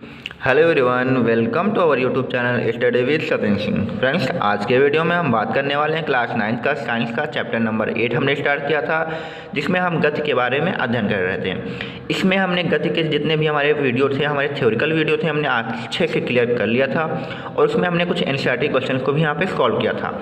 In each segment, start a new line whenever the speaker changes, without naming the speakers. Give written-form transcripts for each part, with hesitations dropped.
Hello everyone, welcome to our YouTube channel study with Sachin Singh. Friends, आज के video में हम बात करने वाले हैं क्लास 9 का साइंस का चैप्टर नंबर 8 हमने स्टार्ट किया था, जिसमें हम गति के बारे में अध्ययन कर रहे थे। इसमें हमने गति के जितने भी हमारे वीडियो थे, हमारे थ्योरिकल वीडियो थे, हमने अच्छे से क्लियर कर लिया था और उसमें हमने कुछ एनसीईआरटी क्वेश्चन को भी यहाँ पे सॉल्व किया था।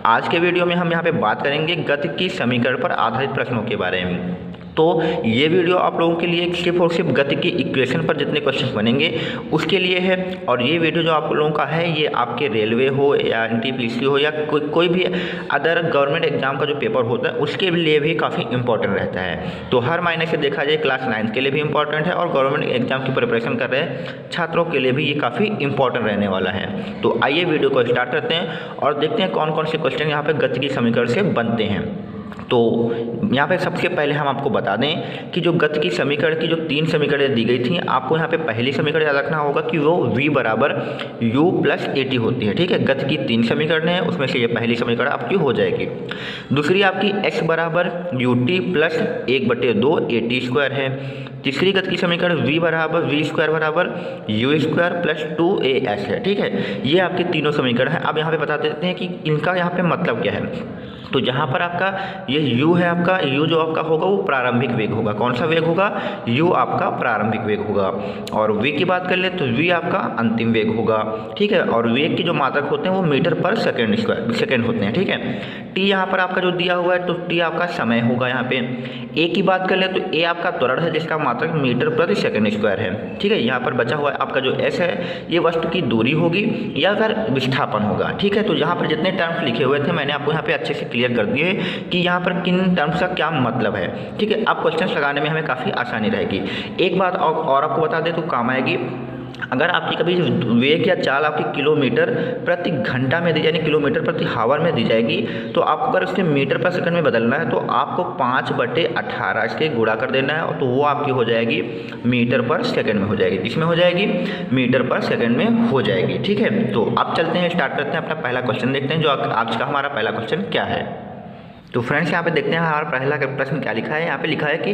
आज के वीडियो में हम यहाँ पे बात करेंगे गति की समीकरण पर आधारित प्रश्नों के बारे में। तो ये वीडियो आप लोगों के लिए सिर्फ और सिर्फ गति की इक्वेशन पर जितने क्वेश्चन बनेंगे उसके लिए है। और ये वीडियो जो आप लोगों का है, ये आपके रेलवे हो या एनटीपीसी हो या कोई भी अदर गवर्नमेंट एग्जाम का जो पेपर होता है उसके लिए भी काफ़ी इंपॉर्टेंट रहता है। तो हर मायने से देखा जाए क्लास 9 के लिए भी इंपॉर्टेंट है और गवर्नमेंट एग्जाम की प्रिपरेशन कर रहे छात्रों के लिए भी ये काफ़ी इंपॉर्टेंट रहने वाला है। तो आइए वीडियो को स्टार्ट करते हैं और देखते हैं कौन कौन से क्वेश्चन यहाँ पर गति की समीकरण से बनते हैं। तो यहाँ पे सबसे पहले हम आपको बता दें कि जो गति की समीकरण की जो 3 समीकरणें दी गई थी, आपको यहाँ पे पहली समीकरण याद रखना होगा कि वो v बराबर u प्लस AT होती है। ठीक है, गति की 3 समीकरण है, उसमें से ये पहली समीकरण आपकी हो जाएगी। दूसरी आपकी x बराबर ut प्लस 1/2 AT स्क्वायर है। तीसरी गति की समीकरण v बराबर v स्क्वायर बराबर u स्क्वायर प्लस 2as है। ठीक है, ये आपके तीनों समीकरण है। अब यहाँ पे बता देते हैं कि इनका यहाँ पे मतलब क्या है। तो जहाँ पर आपका ये u है, आपका u जो आपका होगा वो प्रारंभिक वेग होगा। कौन सा वेग होगा? u आपका प्रारंभिक वेग होगा। और v की बात कर ले तो v आपका अंतिम वेग होगा। ठीक है, और वेग के जो मात्रक होते हैं वो मीटर पर सेकेंड होते हैं। ठीक है, t यहाँ पर आपका जो दिया हुआ है तो t आपका समय होगा। यहाँ पे a की बात कर ले तो a आपका त्वरण है जिसका मात्रक मीटर प्रति सेकेंड स्क्वायर है। ठीक है, यहाँ पर बचा हुआ आपका जो s है ये वस्तु की दूरी होगी या फिर विस्थापन होगा। ठीक है, तो यहाँ पर जितने टर्म्स लिखे हुए थे मैंने आपको यहाँ पे अच्छे से क्लियर कर दिए कि यहाँ पर किन टर्म्स का क्या मतलब है। ठीक है, अब क्वेश्चन लगाने में हमें काफ़ी आसानी रहेगी। एक बात और आपको बता दें तो काम आएगी। अगर आपकी कभी वेग या चाल आपकी किलोमीटर प्रति घंटा में दी, यानी किलोमीटर प्रति हावर में दी जाएगी, तो आपको अगर उसके मीटर पर सेकंड में बदलना है तो आपको 5/18 इसके गुणा कर देना है, तो वो आपकी हो जाएगी मीटर पर सेकंड में हो जाएगी। किसमें हो जाएगी? मीटर पर सेकंड में हो जाएगी। ठीक है, तो अब चलते हैं, स्टार्ट करते हैं, अपना पहला क्वेश्चन देखते हैं। जो आज का हमारा पहला क्वेश्चन क्या है, तो फ्रेंड्स यहाँ पे देखते हैं हमारा पहला प्रश्न क्या लिखा है। यहाँ पे लिखा है कि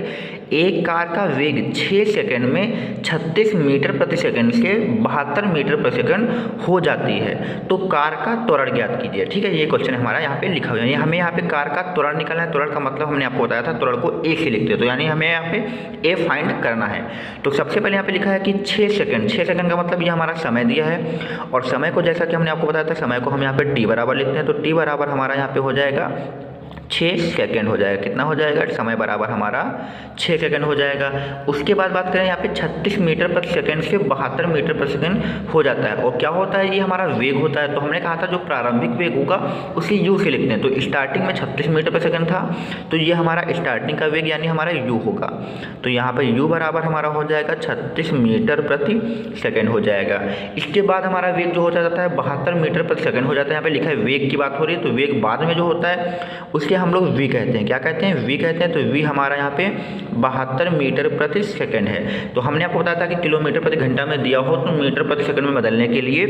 एक कार का वेग 6 सेकंड में 36 मीटर प्रति सेकंड से 72 मीटर प्रति सेकंड हो जाती है, तो कार का त्वरण ज्ञात कीजिए। ठीक है, ये क्वेश्चन हमारा यहाँ पे लिखा हुआ है। हमें यहाँ पे कार का त्वरण निकालना है। त्वरण का मतलब हमने आपको बताया था, त्वरण को ए से लिखते हैं, तो यानी हमें यहाँ पे ए फाइंड करना है। तो सबसे पहले यहाँ पे लिखा है कि 6 सेकंड का मतलब ये हमारा समय दिया है, और समय को जैसा कि हमने आपको बताया था, समय को हम यहाँ पे टी बराबर लिखते हैं। तो टी बराबर हमारा यहाँ पे हो जाएगा 6 सेकंड हो जाएगा। कितना हो जाएगा? समय बराबर हमारा 6 सेकंड हो जाएगा। उसके बाद बात करें यहाँ पे 36 मीटर प्रति सेकंड से 72 मीटर प्रति सेकंड हो जाता है। और क्या होता है? ये हमारा वेग होता है। तो हमने कहा था जो प्रारंभिक वेग होगा उसी u से लिखते हैं। तो स्टार्टिंग में 36 मीटर प्रति सेकंड था, तो ये हमारा स्टार्टिंग का वेग यानी हमारा u होगा। तो यहाँ पर u बराबर हमारा हो जाएगा 36 मीटर प्रति सेकंड हो जाएगा। इसके बाद हमारा वेग जो हो जाता है 72 मीटर प्रति सेकंड हो जाता है। यहाँ पे लिखा है वेग की बात हो रही है, तो वेग बाद में जो होता है उसके हम लोग v कहते हैं। क्या कहते हैं? v कहते हैं। तो v हमारा यहाँ पे 72 मीटर प्रति सेकंड है। तो हमने आपको बताया था कि किलोमीटर प्रति घंटा में दिया हो तो मीटर प्रति सेकंड में बदलने के लिए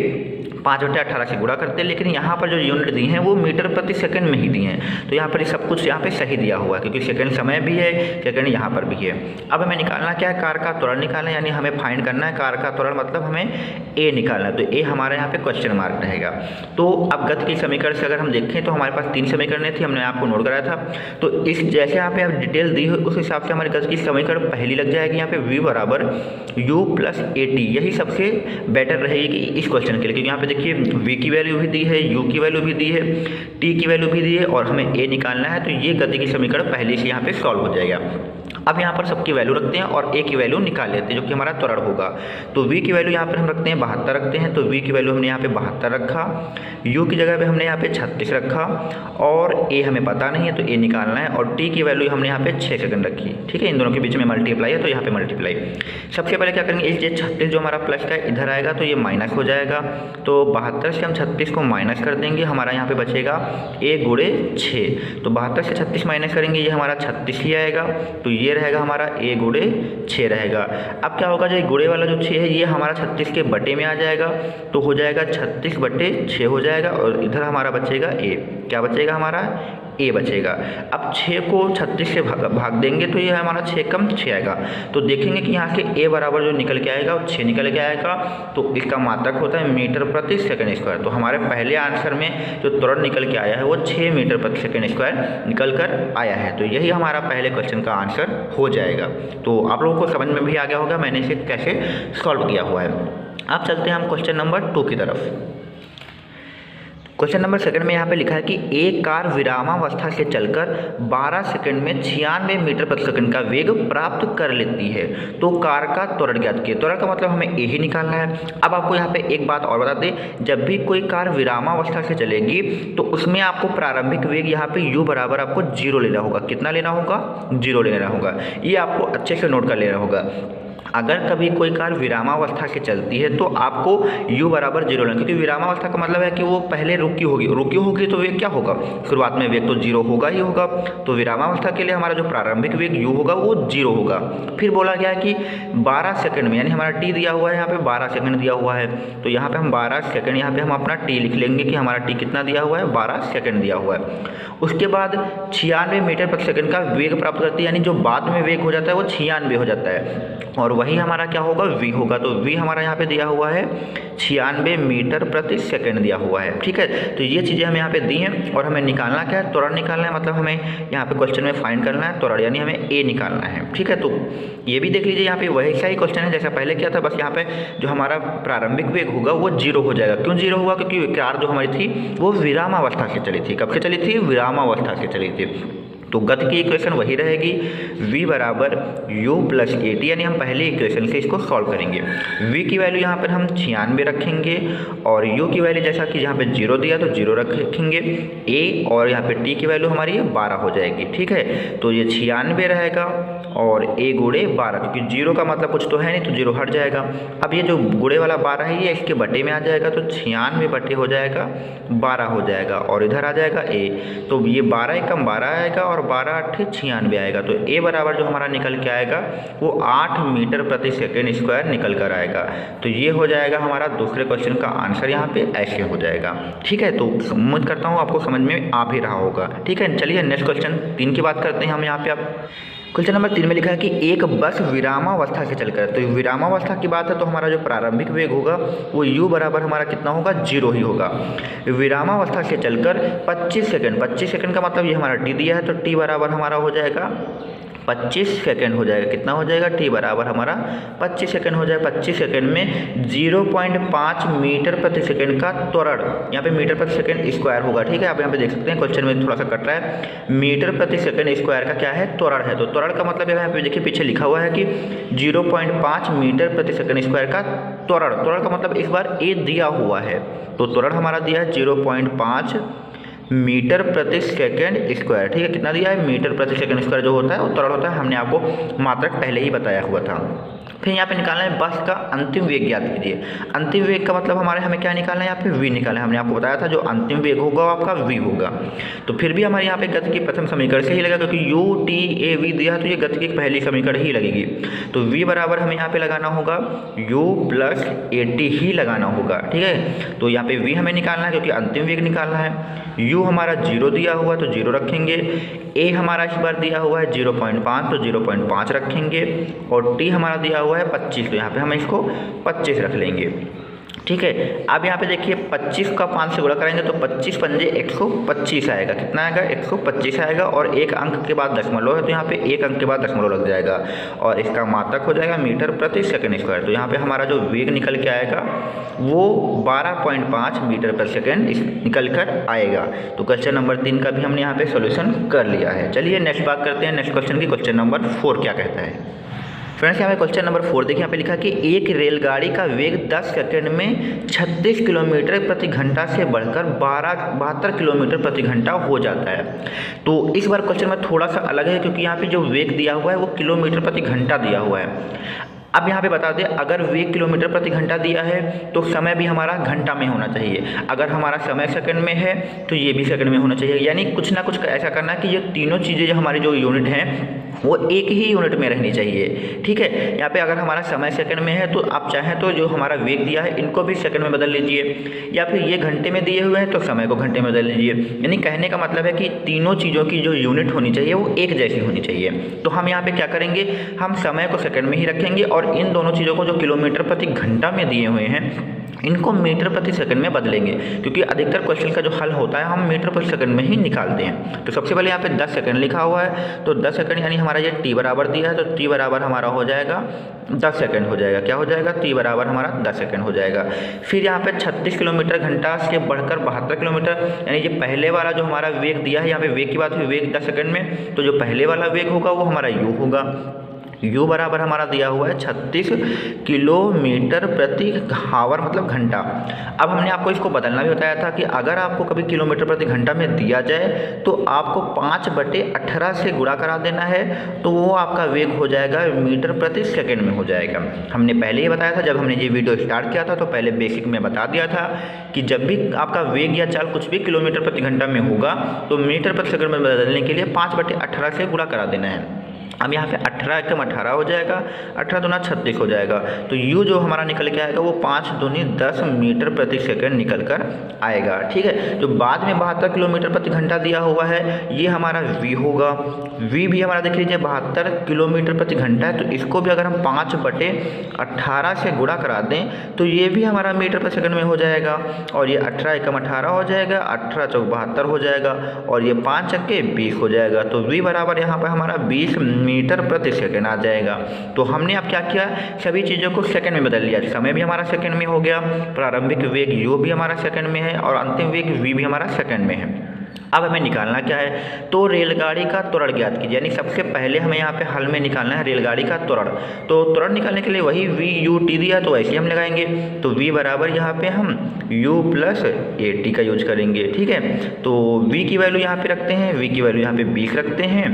5/18 से गुणा करते हैं, लेकिन यहाँ पर जो यूनिट दी हैं वो मीटर प्रति सेकंड में ही दी हैं। तो यहाँ पर सब कुछ यहाँ पे सही दिया हुआ है, क्योंकि सेकंड समय भी है, सेकंड यहाँ पर भी है। अब हमें निकालना क्या है? कार का त्वरण निकालना है, यानी हमें फाइंड करना है कार का त्वरण, मतलब हमें ए निकालना है। तो ए हमारा यहाँ पे क्वेश्चन मार्क रहेगा। तो अब गति की समीकरण से अगर हम देखें तो हमारे पास 3 समीकरणें थी, हमने आपको नोट कराया था। तो इस जैसे यहाँ पे आप डिटेल दी हो उस हिसाब से हमारी गति की समीकरण पहली लग जाएगी। यहाँ पे v बराबर u प्लस AT, यही सबसे बेटर रहेगी इस क्वेश्चन के लिए, क्योंकि यहाँ पे देखिए v की वैल्यू भी दी है, u की वैल्यू भी दी है, t की वैल्यू भी दी है, और हमें a निकालना है। तो ये गति की समीकरण पहले से यहाँ पे सॉल्व हो जाएगा। अब यहाँ पर सबकी वैल्यू रखते हैं और a की वैल्यू निकाल लेते हैं, जो कि हमारा त्वरण होगा। तो v की वैल्यू यहाँ पर हम रखते हैं 72 रखते हैं। तो v की वैल्यू हमने यहाँ पे 72 रखा, u की जगह पे हमने यहाँ पे 36 रखा, और a हमें पता नहीं है तो a निकालना है, और t की वैल्यू हमने यहाँ पे 6 सेकंड रखी। ठीक है, इन दोनों के बीच में मल्टीप्लाई है तो यहाँ पे मल्टीप्लाई। सबसे पहले क्या करेंगे, इस 36 जो हमारा प्लस का इधर आएगा तो ये माइनस हो जाएगा। तो 72 से हम 36 को माइनस कर देंगे, हमारा यहाँ पे बचेगा a गुणे 6। तो 72 से 36 माइनस करेंगे, ये हमारा 36 ही आएगा। तो ये रहेगा हमारा a गुणे 6 रहेगा। अब क्या होगा, जो गुणे वाला जो 6 है ये हमारा 36 के बटे में आ जाएगा, तो हो जाएगा 36/6 हो जाएगा, और इधर हमारा बचेगा a। क्या बचेगा हमारा? ए बचेगा। अब 6 को 36 से भाग देंगे तो ये हमारा 6 कम 6 आएगा। तो देखेंगे कि यहाँ से ए बराबर जो निकल के आएगा वो 6 निकल के आएगा। तो इसका मात्रक होता है मीटर प्रति सेकंड स्क्वायर। तो हमारे पहले आंसर में जो त्वरण निकल के आया है वो 6 मीटर प्रति सेकंड स्क्वायर निकल कर आया है। तो यही हमारा पहले क्वेश्चन का आंसर हो जाएगा। तो आप लोगों को समझ में भी आ गया होगा मैंने इसे कैसे सॉल्व किया हुआ है। अब चलते हैं हम क्वेश्चन नंबर 2 की तरफ। क्वेश्चन नंबर 2 में यहाँ पे लिखा है कि एक कार विरामावस्था से चलकर 12 सेकंड में 96 मीटर प्रति सेकंड का वेग प्राप्त कर लेती है, तो कार का त्वरण ज्ञात कीजिए। त्वरण का मतलब हमें ए ही निकालना है। अब आपको यहाँ पे एक बात और बता दें, जब भी कोई कार विरामावस्था से चलेगी तो उसमें आपको प्रारंभिक वेग यहाँ पे u बराबर आपको 0 लेना होगा। कितना लेना होगा? 0 लेना होगा। ये आपको अच्छे से नोट कर लेना होगा। अगर कभी कोई कार विरामावस्था से चलती है तो आपको u बराबर 0 लेना, क्योंकि विरामावस्था का मतलब है कि वो पहले रुकी होगी तो वेग क्या होगा? शुरुआत में वेग तो 0 होगा ही होगा। तो विरामावस्था के लिए हमारा जो प्रारंभिक वेग u होगा वो 0 होगा। फिर बोला गया है कि 12 सेकंड में, यानी हमारा t दिया हुआ है यहाँ पे 12 सेकंड दिया हुआ है, तो यहाँ पे हम 12 सेकंड यहाँ पे हम अपना t लिख लेंगे कि हमारा t कितना दिया हुआ है? 12 सेकंड दिया हुआ है। उसके बाद 96 मीटर प्रति सेकंड का वेग प्राप्त करती है, यानी जो बाद में वेग हो जाता है वो 96 हो जाता है, और वही हमारा क्या होगा? v होगा। तो v हमारा यहाँ पे दिया हुआ है 96 मीटर प्रति सेकंड दिया हुआ है। ठीक है, तो ये चीज़ें हमें यहाँ पे दी हैं और हमें निकालना क्या है? त्वरण निकालना है। मतलब हमें यहाँ पे क्वेश्चन में फाइंड करना है त्वरण, यानी हमें a निकालना है। ठीक है, तो ये भी देख लीजिए यहाँ पे वही सा ही क्वेश्चन है जैसा पहले किया था, बस यहाँ पे जो हमारा प्रारंभिक वेग होगा वो 0 हो जाएगा। क्यों 0 हुआ? क्योंकि कार जो हमारी थी वो विरामावस्था से चली थी। कब से चली थी? विरामावस्था से चली थी। तो गति की इक्वेशन वही रहेगी, v बराबर u प्लस at, यानी हम पहले इक्वेशन से इसको सॉल्व करेंगे। v की वैल्यू यहाँ पर हम 96 रखेंगे और u की वैल्यू जैसा कि यहाँ पे 0 दिया तो 0 रखेंगे, a और यहाँ पे t की वैल्यू हमारी 12 हो जाएगी। ठीक है, तो ये 96 रहेगा और a गुणे 12, क्योंकि 0 का मतलब कुछ तो है नहीं तो 0 हट जाएगा। अब ये जो गुणे वाला 12 है ये इसके बटे में आ जाएगा, तो 96 बटे हो जाएगा 12 हो जाएगा और इधर आ जाएगा a। तो ये 12 एकम 12 आएगा और 12 8 96 आएगा। तो a बराबर जो हमारा निकल के आएगा वो 8 मीटर प्रति सेकेंड स्क्वायर निकल कर आएगा। तो ये हो जाएगा हमारा दूसरे क्वेश्चन का आंसर, यहाँ पे ऐसे हो जाएगा। ठीक है, तो उम्मीद करता हूँ आपको समझ में आ भी रहा होगा। ठीक है, चलिए नेक्स्ट क्वेश्चन 3 की बात करते हैं हम यहाँ पे। आप क्वेश्चन नंबर 3 में लिखा है कि एक बस विरामावस्था से चलकर, तो विरामावस्था की बात है तो हमारा जो प्रारंभिक वेग होगा वो u बराबर हमारा कितना होगा? 0 ही होगा। विरामावस्था से चलकर 25 सेकंड का मतलब ये हमारा t दिया है, तो t बराबर हमारा हो जाएगा 25 सेकंड हो जाएगा। कितना हो जाएगा? t बराबर हमारा 25 सेकंड हो जाएगा। 25 सेकंड में 0.5 मीटर प्रति सेकंड का त्वरण, यहाँ पे मीटर प्रति सेकंड स्क्वायर होगा। ठीक है, आप यहाँ पे देख सकते हैं क्वेश्चन में थोड़ा सा कट रहा है। मीटर प्रति सेकंड स्क्वायर का क्या है? त्वरण है। तो त्वरण का मतलब यहाँ पे देखिए पीछे लिखा हुआ है कि 0.5 मीटर प्रति सेकंड स्क्वायर का त्वरण का मतलब इस बार a दिया हुआ है, तो त्वरण हमारा दिया है 0.5 मीटर प्रति सेकंड स्क्वायर। ठीक है, कितना दिया है? मीटर प्रति सेकंड स्क्वायर जो होता है वो त्वरण होता है, हमने आपको मात्रक पहले ही बताया हुआ था। फिर यहाँ पे निकालना है बस का अंतिम वेग ज्ञात कीजिए। अंतिम वेग का मतलब हमें क्या निकालना है? यहाँ पे v निकालना है। हमने आपको बताया था जो अंतिम वेग होगा वो आपका v होगा। तो फिर भी हमारे यहाँ पे गति की प्रथम समीकरण से ही लगेगा, क्योंकि u t a v दिया तो ये गति की पहली समीकरण ही लगेगी। तो v बराबर हमें यहाँ पे लगाना होगा u प्लस at ही लगाना होगा। ठीक है, तो यहाँ पे v हमें निकालना है क्योंकि अंतिम वेग निकालना है। u हमारा 0 दिया हुआ तो 0 रखेंगे, a हमारा इस बार दिया हुआ है 0.5 तो 0.5 रखेंगे और t हमारा दिया हुआ है 25, तो यहाँ पे हम इसको 25 रख लेंगे। ठीक है, अब यहाँ पे देखिए 25 का 5 से गुणा करेंगे तो 25 पंजे 125 आएगा। कितना आएगा? 125 आएगा और एक अंक के बाद दशमलव है तो यहाँ पे एक अंक के बाद दशमलव लग जाएगा और इसका मात्रक हो जाएगा मीटर प्रति सेकंड स्क्वायर। तो यहाँ पे हमारा जो वेग निकल के आएगा वो 12.5 मीटर प्रति सेकंड निकल कर आएगा। तो क्वेश्चन नंबर 3 का भी हमने यहाँ पे सोल्यूशन कर लिया है। चलिए नेक्स्ट बात करते हैं नेक्स्ट क्वेश्चन की। क्वेश्चन नंबर 4 क्या कहता है? फ्रेंड्स यहाँ पे क्वेश्चन नंबर 4 देखिए, यहाँ पे लिखा कि एक रेलगाड़ी का वेग 10 सेकंड में 36 किलोमीटर प्रति घंटा से बढ़कर 72 किलोमीटर प्रति घंटा हो जाता है। तो इस बार क्वेश्चन में थोड़ा सा अलग है, क्योंकि यहाँ पे जो वेग दिया हुआ है वो किलोमीटर प्रति घंटा दिया हुआ है। अब यहाँ पे बता दें, अगर वेग किलोमीटर प्रति घंटा दिया है तो समय भी हमारा घंटा में होना चाहिए। अगर हमारा समय सेकंड में है तो ये भी सेकंड में होना चाहिए। यानी कुछ ना कुछ ऐसा करना है कि ये तीनों चीज़ें जो हमारी जो यूनिट हैं वो एक ही यूनिट में रहनी चाहिए। ठीक है, यहाँ पे अगर हमारा समय सेकंड में है तो आप चाहें तो जो हमारा वेग दिया है इनको भी सेकंड में बदल लीजिए, या फिर ये घंटे में दिए हुए हैं तो समय को घंटे में बदल लीजिए। यानी कहने का मतलब है कि तीनों चीज़ों की जो यूनिट होनी चाहिए वो एक जैसी होनी चाहिए। तो हम यहाँ पे क्या करेंगे, हम समय को सेकंड में ही रखेंगे और इन दोनों चीज़ों को जो किलोमीटर प्रति घंटा में दिए हुए हैं इनको मीटर प्रति सेकंड में बदलेंगे, क्योंकि अधिकतर क्वेश्चन का जो हल होता है हम मीटर प्रति सेकंड में ही निकालते हैं। तो सबसे पहले यहाँ पे 10 सेकंड लिखा हुआ है, तो 10 सेकंड यानी हमारा ये t बराबर दिया है, तो t बराबर हमारा हो जाएगा 10 सेकंड हो जाएगा। क्या हो जाएगा, t बराबर हमारा 10 सेकंड हो जाएगा। फिर यहाँ पे 36 किलोमीटर घंटा से बढ़कर 72 किलोमीटर, यानी ये पहले वाला जो हमारा वेग दिया है, यहाँ पे वेग की बात हुई, वेग 10 सेकंड में, तो जो पहले वाला वेग होगा वो हमारा u होगा। u बराबर हमारा दिया हुआ है 36 किलोमीटर प्रति आवर मतलब घंटा। अब हमने आपको इसको बदलना भी बताया था कि अगर आपको कभी किलोमीटर प्रति घंटा में दिया जाए तो आपको 5/18 से गुणा करा देना है, तो वो आपका वेग हो जाएगा मीटर प्रति सेकंड में हो जाएगा। हमने पहले ही बताया था, जब हमने ये वीडियो स्टार्ट किया था तो पहले बेसिक में बता दिया था कि जब भी आपका वेग या चाल कुछ भी किलोमीटर प्रति घंटा में होगा तो मीटर प्रति सेकंड में बदलने के लिए 5/18 से गुणा करा देना है। अब यहाँ पे 18 एकम 18 हो जाएगा, 18 दूना 36 हो जाएगा, तो u जो हमारा निकल के आएगा वो 5 दूनी 10 मीटर प्रति सेकंड निकल कर आएगा। ठीक है, जो बाद में 72 किलोमीटर प्रति घंटा दिया हुआ है ये हमारा v होगा। v भी हमारा देख लीजिए 72 किलोमीटर प्रति घंटा है, तो इसको भी अगर हम 5/18 से गुणा करा दें तो ये भी हमारा मीटर प्रति सेकंड में हो जाएगा, और ये 18 एकम 18 हो जाएगा, 18 चौक 72 हो जाएगा, और ये 5 चक्के 20 हो जाएगा। तो v बराबर यहाँ पर हमारा 20 मीटर प्रति सेकंड आ जाएगा। तो हमने अब क्या किया, सभी चीज़ों को सेकंड में बदल लिया। समय भी हमारा सेकंड में हो गया, प्रारंभिक वेग u भी हमारा सेकंड में है और अंतिम वेग v भी हमारा सेकंड में है। अब हमें निकालना क्या है, तो रेलगाड़ी का त्वरण ज्ञात कीजिए। यानी सबसे पहले हमें यहाँ पे हल में निकालना है रेलगाड़ी का त्वरण। तो त्वरण निकालने के लिए वही v u t दिया तो ऐसे हम लगाएंगे, तो v बराबर यहाँ पे हम u प्लस a t का यूज करेंगे। ठीक है, तो v की वैल्यू यहाँ पे रखते हैं, v की वैल्यू यहाँ पे 20 रखते हैं,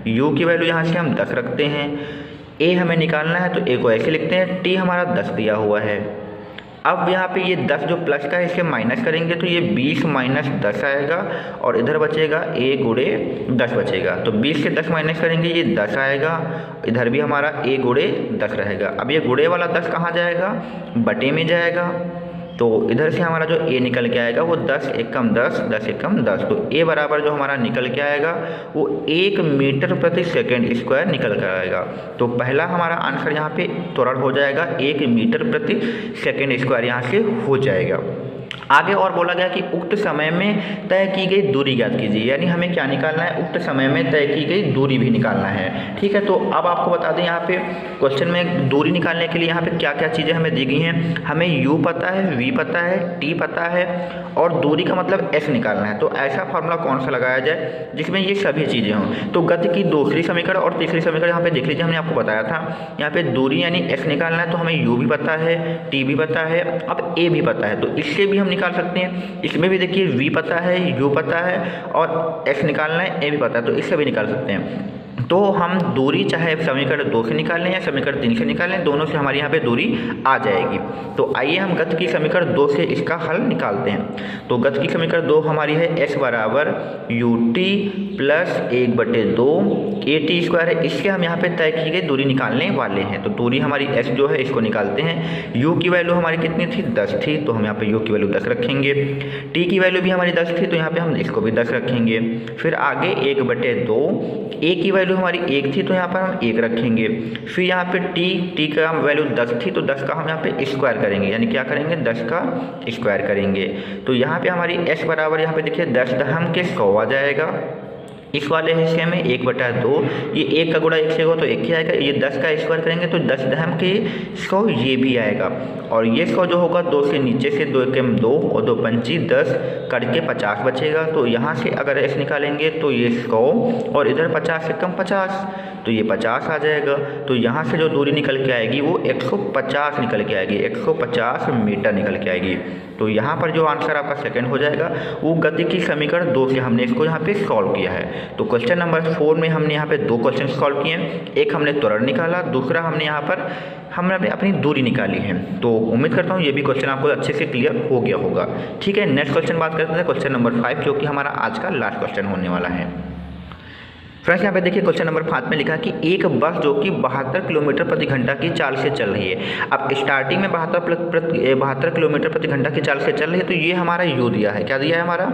u की वैल्यू यहाँ से हम 10 रखते हैं, a हमें निकालना है तो a को ऐसे लिखते हैं, t हमारा 10 दिया हुआ है। अब यहाँ पे ये 10 जो प्लस का है इसे माइनस करेंगे तो ये 20 माइनस 10 आएगा, और इधर बचेगा a गुणे 10 बचेगा, तो 20 से 10 माइनस करेंगे ये 10 आएगा, इधर भी हमारा a गुणे 10 रहेगा। अब ये गुणे वाला 10 कहाँ जाएगा, बटे में जाएगा, तो इधर से हमारा जो a निकल के आएगा वो 10 एकम 10, 10 एकम 10, तो a बराबर जो हमारा निकल के आएगा वो 1 मीटर प्रति सेकंड स्क्वायर निकल कर आएगा। तो पहला हमारा आंसर यहाँ पे त्वरण हो जाएगा 1 मीटर प्रति सेकंड स्क्वायर यहाँ से हो जाएगा। आगे और बोला गया कि उक्त समय में तय की गई दूरी ज्ञात कीजिए। यानी हमें क्या निकालना है, उक्त समय में तय की गई दूरी भी निकालना है। ठीक है, तो अब आपको बता दें यहाँ पे क्वेश्चन में दूरी निकालने के लिए यहाँ पे क्या क्या चीज़ें हमें दी गई हैं। हमें u पता है, v पता है, t पता है और दूरी का मतलब s निकालना है। तो ऐसा फार्मूला कौन सा लगाया जाए जिसमें ये सभी चीज़ें हों। तो गति की दूसरी समीकरण और तीसरी समीकरण यहाँ पे देख लीजिए, हमने आपको बताया था यहाँ पे दूरी यानी s निकालना है, तो हमें u भी पता है, t भी पता है, अब a भी पता है, तो इससे भी हम निकाल सकते हैं। इसमें भी देखिए v पता है, u पता है और x निकालना है, a भी पता है, तो इससे भी निकाल सकते हैं। तो हम दूरी चाहे समीकरण 2 से निकाल लें या समीकरण 3 से निकाल लें, दोनों से हमारे यहाँ पे दूरी आ जाएगी। तो आइए हम गति की समीकरण 2 से इसका हल निकालते हैं। तो गति की समीकरण 2 हमारी है s बराबर ut प्लस 1/2 at स्क्वायर है। इससे हम यहाँ पे तय की गई दूरी निकालने वाले हैं। तो दूरी हमारी s जो है इसको निकालते हैं। u की वैल्यू हमारी कितनी थी, 10 थी, तो हम यहाँ पे u की वैल्यू 10 रखेंगे। t की वैल्यू भी हमारी 10 थी, तो यहाँ पे हम इसको भी 10 रखेंगे। फिर आगे 1/2, a की वैल्यू हमारी 1 थी, तो यहाँ पर हम 1 रखेंगे। फिर यहाँ पे t का वैल्यू 10 थी, तो 10 का हम यहाँ पे स्क्वायर करेंगे, यानी क्या करेंगे, 10 का स्क्वायर करेंगे। तो यहाँ पे हमारी s बराबर यहाँ पे देखिए 10 दहम के 100 आ जाएगा। इस वाले हिस्से में 1/2, ये 1 का गुणा 1 से होगा तो 1 ही आएगा। ये 10 का स्क्वायर करेंगे तो 10 दहम के 100 ये भी आएगा, और ये 100 जो होगा 2 से नीचे से 2 एकम 2 और 2 पंची 10 करके 50 बचेगा। तो यहाँ से अगर s निकालेंगे तो ये 100 और इधर 50 एकम 50, तो ये 50 आ जाएगा। तो यहाँ से जो दूरी निकल के आएगी वो 150 निकल के आएगी, 150 मीटर निकल के आएगी। तो यहाँ पर जो आंसर आपका सेकंड हो जाएगा वो गति की समीकरण 2 से हमने इसको यहाँ पे सॉल्व किया है। तो क्वेश्चन नंबर 4 में हमने यहाँ पे 2 क्वेश्चन सॉल्व किए, एक हमने त्वरण निकाला, दूसरा हमने यहाँ पर हमने अपनी दूरी निकाली है। तो उम्मीद करता हूँ ये भी क्वेश्चन आपको अच्छे से क्लियर हो गया होगा। ठीक है, नेक्स्ट क्वेश्चन बात करते हैं, क्वेश्चन नंबर 5 जो कि हमारा आज का लास्ट क्वेश्चन होने वाला है। फ्रेंड्स यहाँ पे देखिए क्वेश्चन नंबर 5 में लिखा कि एक बस जो कि 72 किलोमीटर प्रति घंटा की चाल से चल रही है। अब स्टार्टिंग में 72 किलोमीटर प्रति घंटा की चाल से चल रही है, तो ये हमारा यू दिया है। क्या दिया है हमारा?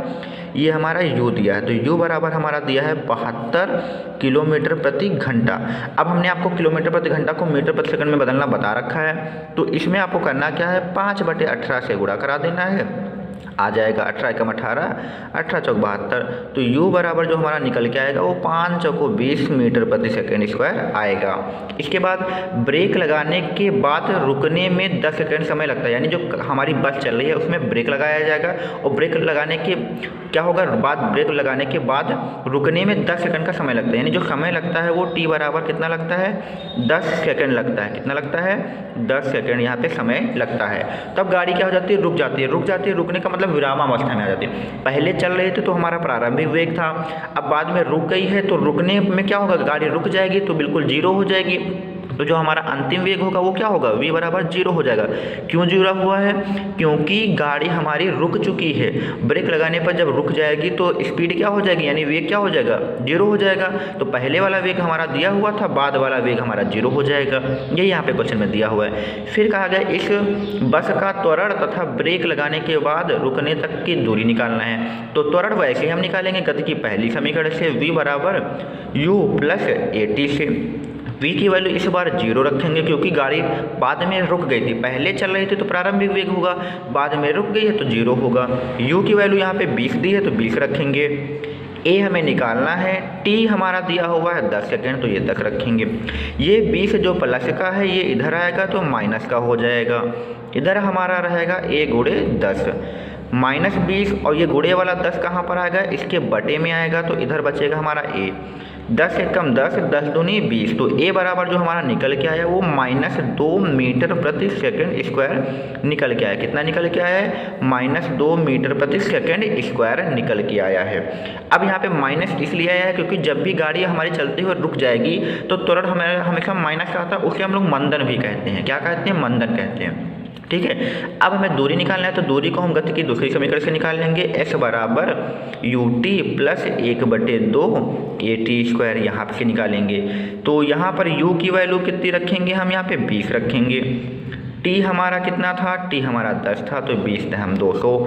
ये हमारा यू दिया है। तो यू बराबर हमारा दिया है 72 किलोमीटर प्रति घंटा। अब हमने आपको किलोमीटर प्रति घंटा को मीटर प्रति सेकंड में बदलना बता रखा है, तो इसमें आपको करना क्या है, 5/18 से गुणा करा देना है, आ जाएगा 18 एकम 18, 18 चौक 72। तो u बराबर जो हमारा निकल के आएगा वो 5 चौको 20 मीटर प्रति सेकेंड स्क्वायर आएगा। इसके बाद ब्रेक लगाने के बाद रुकने में 10 सेकेंड समय लगता है, यानी जो हमारी बस चल रही है उसमें ब्रेक लगाया जाएगा और ब्रेक लगाने के क्या होगा, ब्रेक लगाने के बाद रुकने में 10 सेकंड का समय लगता है, यानी जो समय लगता है वो t बराबर कितना लगता है, 10 सेकंड लगता है। कितना लगता है? 10 सेकंड यहाँ पे समय लगता है। तब गाड़ी क्या हो जाती है, रुक जाती है। रुकने का मतलब विरामावस्था में आ जाती है। पहले चल रहे थे तो हमारा प्रारंभिक वेग था, अब बाद में रुक गई है तो रुकने में क्या होगा, गाड़ी रुक जाएगी तो बिल्कुल 0 हो जाएगी। तो जो हमारा अंतिम वेग होगा वो क्या होगा, v बराबर 0 हो जाएगा। क्यों 0 हुआ है? क्योंकि गाड़ी हमारी रुक चुकी है। ब्रेक लगाने पर जब रुक जाएगी तो स्पीड क्या हो जाएगी, यानी वेग क्या हो जाएगा, 0 हो जाएगा। तो पहले वाला वेग हमारा दिया हुआ था, बाद वाला वेग हमारा 0 हो जाएगा। यही यहाँ पे क्वेश्चन में दिया हुआ है। फिर कहा गया इस बस का त्वरण तथा ब्रेक लगाने के बाद रुकने तक की दूरी निकालना है। तो त्वरण वैसे ही हम निकालेंगे गति की पहली समीकरण से, v बराबर u प्लस at से। v की वैल्यू इस बार 0 रखेंगे क्योंकि गाड़ी बाद में रुक गई थी। पहले चल रही थी तो प्रारंभिक वेग होगा, बाद में रुक गई है तो 0 होगा। u की वैल्यू यहाँ पे 20 दी है तो 20 रखेंगे। a हमें निकालना है, t हमारा दिया हुआ है 10 सेकेंड तो ये 10 रखेंगे। ये 20 जो प्लस का है ये इधर आएगा तो माइनस का हो जाएगा। इधर हमारा रहेगा a गुणे 10 माइनस 20, और ये गुणे वाला 10 कहाँ पर आएगा, इसके बटे में आएगा, तो इधर बचेगा हमारा a। 10 एकम 10, 10 दूनी 20। तो a बराबर जो हमारा निकल के आया वो -2 मीटर प्रति सेकंड स्क्वायर निकल के आया। कितना निकल के आया है, -2 मीटर प्रति सेकंड स्क्वायर निकल के आया है। अब यहाँ पे माइनस इसलिए आया है क्योंकि जब भी गाड़ी हमारी चलते हुए रुक जाएगी तो त्वरण हमेशा माइनस का आता है, उसे हम लोग मंदन भी कहते हैं। क्या कहते हैं, मंदन कहते हैं। ठीक है, अब हमें दूरी निकालना है, तो दूरी को हम गति की दूसरी समीकरण से निकाल लेंगे। s बराबर ut प्लस 1/2 at स्क्वायर यहाँ से निकालेंगे। तो यहाँ पर u की वैल्यू कितनी रखेंगे, हम यहाँ पे 20 रखेंगे। t हमारा कितना था, t हमारा 10 था तो 20 था हम 200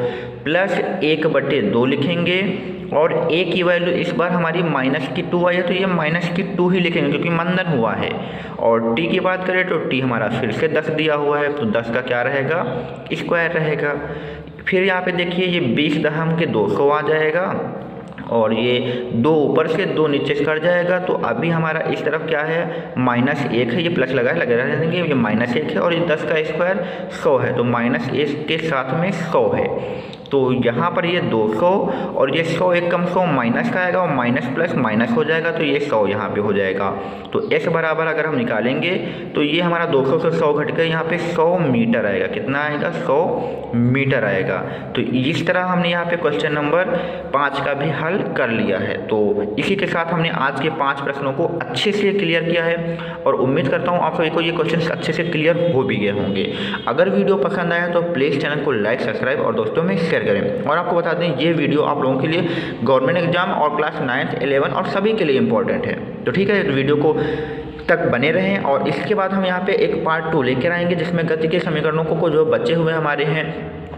प्लस 1/2 लिखेंगे, और a की वैल्यू इस बार हमारी -2 आई है तो ये -2 ही लिखेंगे क्योंकि मंदन हुआ है। और t की बात करें तो t हमारा फिर से 10 दिया हुआ है तो 10 का क्या रहेगा, स्क्वायर रहेगा। फिर यहाँ पे देखिए ये 20 दहम के 200 आ जाएगा, और ये 2 ऊपर से 2 नीचे से कट जाएगा। तो अभी हमारा इस तरफ क्या है, -1 है, ये प्लस लगाए लगे रह देंगे, ये -1 है और ये 10 का स्क्वायर 100 है, तो -1 के साथ में 100 है। तो यहाँ पर ये 200 और ये 100 एकम 100 माइनस का आएगा और माइनस प्लस माइनस हो जाएगा तो ये 100 यहाँ पे हो जाएगा। तो s बराबर अगर हम निकालेंगे तो ये हमारा 200 से 100 घट के यहाँ पे 100 मीटर आएगा। कितना आएगा, 100 मीटर आएगा। तो इस तरह हमने यहाँ पे क्वेश्चन नंबर 5 का भी हल कर लिया है। तो इसी के साथ हमने आज के 5 प्रश्नों को अच्छे से क्लियर किया है और उम्मीद करता हूँ आप सभी को ये क्वेश्चन अच्छे से क्लियर हो भी गए होंगे। अगर वीडियो पसंद आया तो प्लीज़ चैनल को लाइक, सब्सक्राइब और दोस्तों में शेयर करें। और आपको बता दें ये वीडियो आप लोगों के लिए गवर्नमेंट एग्जाम और क्लास 9th, 11 और सभी के लिए इम्पोर्टेंट है। तो ठीक है, वीडियो को तक बने रहें। और इसके बाद हम यहाँ पे एक पार्ट 2 लेकर आएंगे जिसमें गति के समीकरणों को जो बचे हुए हमारे हैं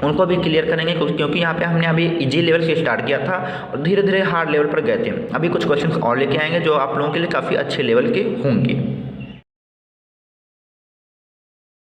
उनको भी क्लियर करेंगे, क्योंकि यहाँ पे हमने अभी इजी लेवल से स्टार्ट किया था और धीरे धीरे हार्ड लेवल पर गए थे। अभी कुछ क्वेश्चंस और लेके आएंगे जो आप लोगों के लिए काफ़ी अच्छे लेवल के होंगे।